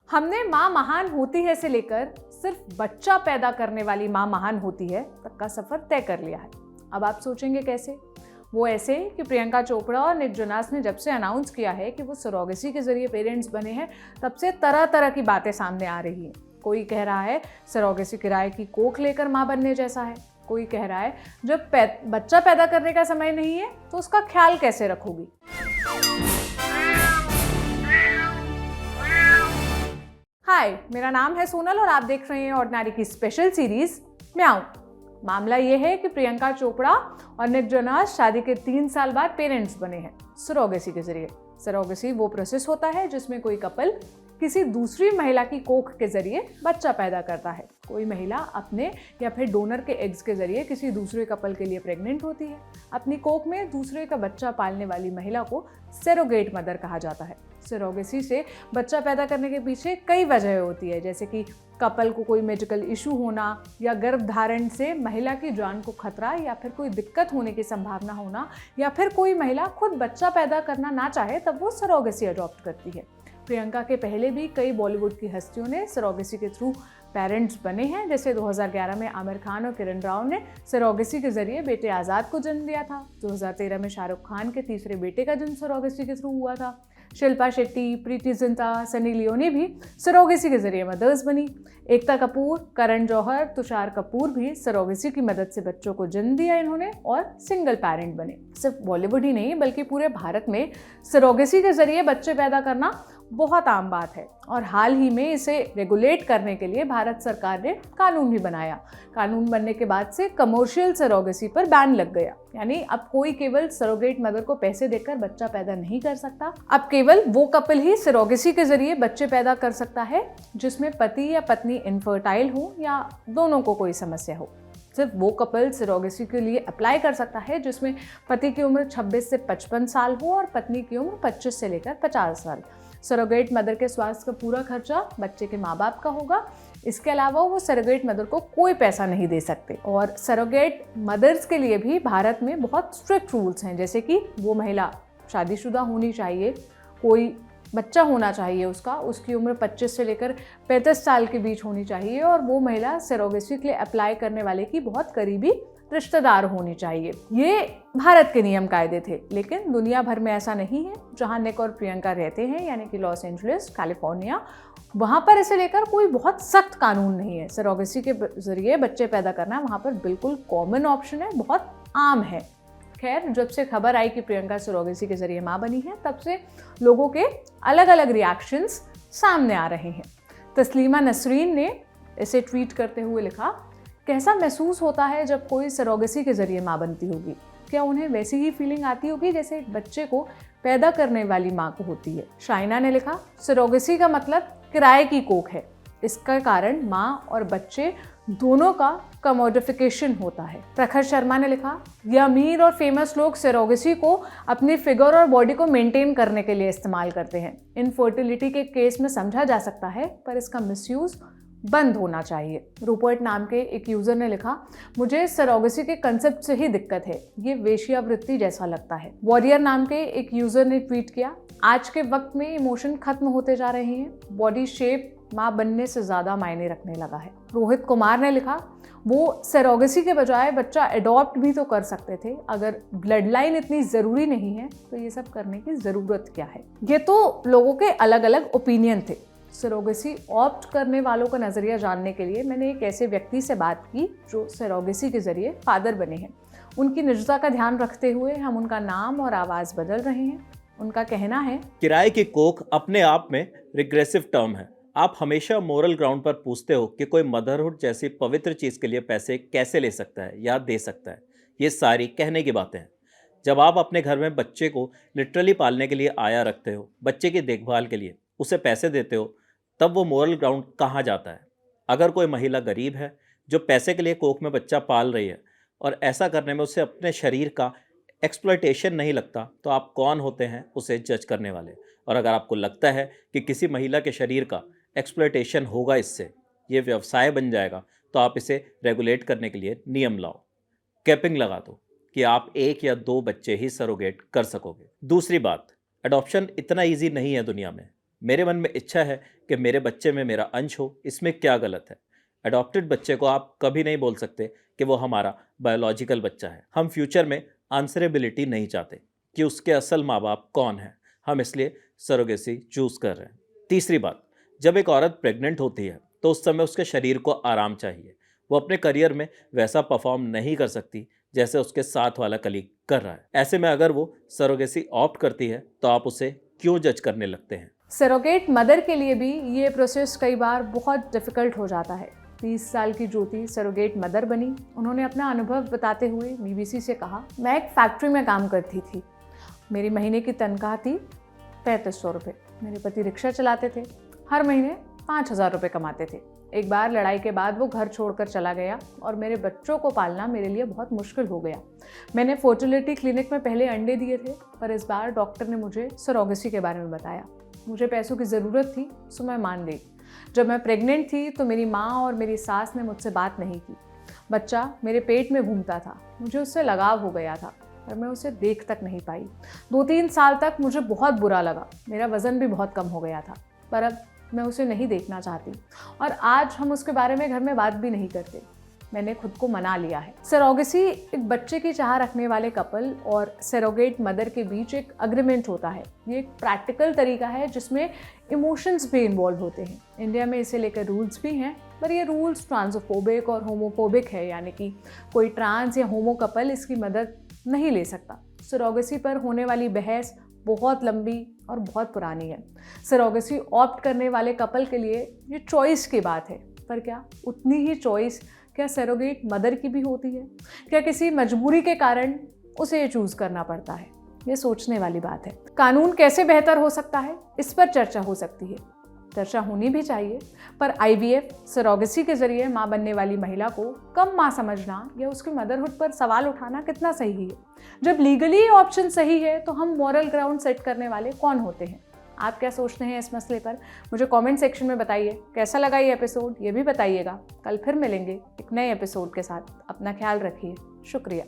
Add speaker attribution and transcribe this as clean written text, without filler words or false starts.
Speaker 1: हमने माँ महान होती है से लेकर सिर्फ बच्चा पैदा करने वाली माँ महान होती है तक का सफर तय कर लिया है। अब आप सोचेंगे कैसे? वो ऐसे कि प्रियंका चोपड़ा और निक जोनास ने जब से अनाउंस किया है कि वो सरोगेसी के जरिए पेरेंट्स बने हैं, तब से तरह तरह की बातें सामने आ रही हैं। कोई कह रहा है सरोगेसी किराए की कोख लेकर माँ बनने जैसा है। कोई कह रहा है जब बच्चा पैदा करने का समय नहीं है तो उसका ख्याल कैसे रखोगी। हाय, मेरा नाम है सोनल और आप देख रहे हैं ऑर्डिनरी की स्पेशल सीरीज म्याऊं। मामला ये है कि प्रियंका चोपड़ा और निक जोनास शादी के 3 साल बाद पेरेंट्स बने हैं सरोगेसी के जरिए। सरोगेसी वो प्रोसेस होता है जिसमें कोई कपल किसी दूसरी महिला की कोख के जरिए बच्चा पैदा करता है। कोई महिला अपने या फिर डोनर के एग्स के जरिए किसी दूसरे कपल के लिए प्रेग्नेंट होती है। अपनी कोख में दूसरे का बच्चा पालने वाली महिला को सरोगेट मदर कहा जाता है। सरोगेसी से बच्चा पैदा करने के पीछे कई वजह होती है, जैसे कि कपल को कोई मेडिकल इशू होना या गर्भधारण से महिला की जान को खतरा या फिर कोई दिक्कत होने की संभावना होना, या फिर कोई महिला खुद बच्चा पैदा करना ना चाहे तब वो सरोगेसी अडॉप्ट करती है। प्रियंका के पहले भी कई बॉलीवुड की हस्तियों ने सरोगेसी के थ्रू पेरेंट्स बने हैं, जैसे 2011 में आमिर खान और किरण राव ने सरोगेसी के जरिए बेटे आज़ाद को जन्म दिया था। 2013 में शाहरुख खान के तीसरे बेटे का जन्म सरोगेसी के थ्रू हुआ था। शिल्पा शेट्टी, प्रीति जिंटा, सनी लियोनी भी सरोगेसी के जरिए मदर्स बनी। एकता कपूर, करण जौहर, तुषार कपूर भी सरोगेसी की मदद से बच्चों को जन्म दिया इन्होंने और सिंगल पेरेंट बने। सिर्फ बॉलीवुड ही नहीं बल्कि पूरे भारत में सरोगेसी के जरिए बच्चे पैदा करना बहुत आम बात है और हाल ही में इसे रेगुलेट करने के लिए भारत सरकार ने कानून भी बनाया। कानून बनने के बाद से कमर्शियल सरोगेसी पर बैन लग गया, यानी अब कोई केवल सरोगेट मदर को पैसे देकर बच्चा पैदा नहीं कर सकता। अब केवल वो कपल ही सरोगेसी के जरिए बच्चे पैदा कर सकता है जिसमें पति या पत्नी इनफर्टाइल हो या दोनों को कोई समस्या हो। सिर्फ वो कपल सरोगेसी के लिए अप्लाई कर सकता है जिसमें पति की उम्र 26 से 55 साल हो और पत्नी की उम्र 25 से लेकर 50 साल। सरोगेट मदर के स्वास्थ्य का पूरा खर्चा बच्चे के माँ बाप का होगा। इसके अलावा वो सरोगेट मदर को कोई पैसा नहीं दे सकते। और सरोगेट मदर्स के लिए भी भारत में बहुत स्ट्रिक्ट रूल्स हैं, जैसे कि वो महिला शादीशुदा होनी चाहिए, कोई बच्चा होना चाहिए उसकी उम्र 25 से लेकर 35 साल के बीच होनी चाहिए और वो महिला सरोगेसी के लिए अप्लाई करने वाले की बहुत करीबी रिश्तेदार होनी चाहिए। ये भारत के नियम कायदे थे, लेकिन दुनिया भर में ऐसा नहीं है। जहां निक और प्रियंका रहते हैं, यानी कि लॉस एंजलिस, कैलिफोर्निया, वहां पर इसे लेकर कोई बहुत सख्त कानून नहीं है। सरोगेसी के जरिए बच्चे पैदा करना वहां पर बिल्कुल कॉमन ऑप्शन है, बहुत आम है। खैर, जब से खबर आई कि प्रियंका सरोगेसी के जरिए माँ बनी है, तब से लोगों के अलग अलग रिएक्शंस सामने आ रहे हैं। तस्लीमा नसरीन ने इसे ट्वीट करते हुए लिखा, कैसा महसूस होता है जब कोई सरोगेसी के जरिए माँ बनती होगी? क्या उन्हें वैसी ही फीलिंग आती होगी जैसे एक बच्चे को पैदा करने वाली माँ को होती है? शाइना ने लिखा, सरोगेसी का मतलब किराए की कोख है। इसका कारण माँ और बच्चे दोनों का कमोडिफिकेशन होता है। प्रखर शर्मा ने लिखा, ये अमीर और फेमस लोग सरोगेसी को अपनी फिगर और बॉडी को मेंटेन करने के लिए इस्तेमाल करते हैं। इनफर्टिलिटी के केस में समझा जा सकता है, पर इसका मिसयूज बंद होना चाहिए। रूपर्ट नाम के एक यूज़र ने लिखा, मुझे सरोगेसी के कंसेप्ट से ही दिक्कत है, ये वेश्यावृत्ति जैसा लगता है। वॉरियर नाम के एक यूज़र ने ट्वीट किया, आज के वक्त में इमोशन खत्म होते जा रहे हैं, बॉडी शेप माँ बनने से ज़्यादा मायने रखने लगा है। रोहित कुमार ने लिखा, वो सरोगेसी के बजाय बच्चा अडॉप्ट भी तो कर सकते थे। अगर ब्लड लाइन इतनी ज़रूरी नहीं है तो ये सब करने की ज़रूरत क्या है? ये तो लोगों के अलग अलग ओपिनियन थे। सरोगेसी ऑप्ट करने वालों का नज़रिया जानने के लिए मैंने एक ऐसे व्यक्ति से बात की जो सरोगेसी के जरिए फादर बने हैं। उनकी निजता का ध्यान रखते हुए हम उनका नाम और आवाज़ बदल रहे हैं। उनका कहना है,
Speaker 2: किराए की कोख अपने आप में रिग्रेसिव टर्म है। आप हमेशा मोरल ग्राउंड पर पूछते हो कि कोई मदरहुड जैसी पवित्र चीज़ के लिए पैसे कैसे ले सकता है या दे सकता है। ये सारी कहने की बातें हैं। जब आप अपने घर में बच्चे को लिटरली पालने के लिए आया रखते हो, बच्चे की देखभाल के लिए उसे पैसे देते हो, तब वो मोरल ग्राउंड कहाँ जाता है? अगर कोई महिला गरीब है जो पैसे के लिए कोख में बच्चा पाल रही है और ऐसा करने में उसे अपने शरीर का एक्सप्लॉयटेशन नहीं लगता, तो आप कौन होते हैं उसे जज करने वाले? और अगर आपको लगता है कि किसी महिला के शरीर का एक्सप्लॉयटेशन होगा, इससे ये व्यवसाय बन जाएगा, तो आप इसे रेगुलेट करने के लिए नियम लाओ, कैपिंग लगा दो कि आप 1 या 2 बच्चे ही सरोगेट कर सकोगे। दूसरी बात, अडॉप्शन इतना ईजी नहीं है दुनिया में। मेरे मन में इच्छा है कि मेरे बच्चे में मेरा अंश हो, इसमें क्या गलत है? अडॉप्टेड बच्चे को आप कभी नहीं बोल सकते कि वो हमारा बायोलॉजिकल बच्चा है। हम फ्यूचर में आंसरेबिलिटी नहीं चाहते कि उसके असल माँ बाप कौन हैं। हम इसलिए सरोगेसी चूज कर रहे हैं। तीसरी बात, जब एक औरत प्रेग्नेंट होती है तो उस समय उसके शरीर को आराम चाहिए। वो अपने करियर में वैसा परफॉर्म नहीं कर सकती जैसे उसके साथ वाला कलीग कर रहा है। ऐसे में अगर वो सरोगेसी ऑप्ट करती है तो आप उसे क्यों जज करने लगते हैं?
Speaker 1: सरोगेट मदर के लिए भी ये प्रोसेस कई बार बहुत डिफ़िकल्ट हो जाता है। 30 साल की ज्योति सरोगेट मदर बनी। उन्होंने अपना अनुभव बताते हुए बीबीसी से कहा, मैं एक फैक्ट्री में काम करती थी। मेरी महीने की तनख्वाह थी 3500 रुपये। मेरे पति रिक्शा चलाते थे, हर महीने 5000 रुपये कमाते थे। एक बार लड़ाई के बाद वो घर छोड़कर चला गया और मेरे बच्चों को पालना मेरे लिए बहुत मुश्किल हो गया। मैंने फर्टिलिटी क्लिनिक में पहले अंडे दिए थे, पर इस बार डॉक्टर ने मुझे सरोगेसी के बारे में बताया। मुझे पैसों की ज़रूरत थी, सो मैं मान गई। जब मैं प्रेग्नेंट थी तो मेरी माँ और मेरी सास ने मुझसे बात नहीं की। बच्चा मेरे पेट में घूमता था, मुझे उससे लगाव हो गया था, पर मैं उसे देख तक नहीं पाई। 2-3 साल तक मुझे बहुत बुरा लगा। मेरा वज़न भी बहुत कम हो गया था, पर अब मैं उसे नहीं देखना चाहती और आज हम उसके बारे में घर में बात भी नहीं करते। मैंने खुद को मना लिया है। सरोगेसी एक बच्चे की चाह रखने वाले कपल और सरोगेट मदर के बीच एक अग्रीमेंट होता है। ये एक प्रैक्टिकल तरीका है जिसमें इमोशंस भी इन्वॉल्व होते हैं। इंडिया में इसे लेकर रूल्स भी हैं, पर ये रूल्स ट्रांसफोबिक और होमोफोबिक है, यानी कि कोई ट्रांस या होमो कपल इसकी मदद नहीं ले सकता। सरोगेसी पर होने वाली बहस बहुत लंबी और बहुत पुरानी है। सरोगेसी ऑप्ट करने वाले कपल के लिए ये चॉइस की बात है, पर क्या उतनी ही चॉइस क्या सरोगेट मदर की भी होती है? क्या किसी मजबूरी के कारण उसे ये चूज करना पड़ता है? ये सोचने वाली बात है। कानून कैसे बेहतर हो सकता है, इस पर चर्चा हो सकती है। चर्चा होनी भी चाहिए, पर आईवीएफ सरोगेसी के जरिए माँ बनने वाली महिला को कम माँ समझना या उसकी मदरहुड पर सवाल उठाना कितना सही है? जब लीगली ऑप्शन सही है तो हम मॉरल ग्राउंड सेट करने वाले कौन होते हैं? आप क्या सोचते हैं इस मसले पर? मुझे कमेंट सेक्शन में बताइए। कैसा लगा ये एपिसोड ये भी बताइएगा। कल फिर मिलेंगे एक नए एपिसोड के साथ। अपना ख्याल रखिए। शुक्रिया।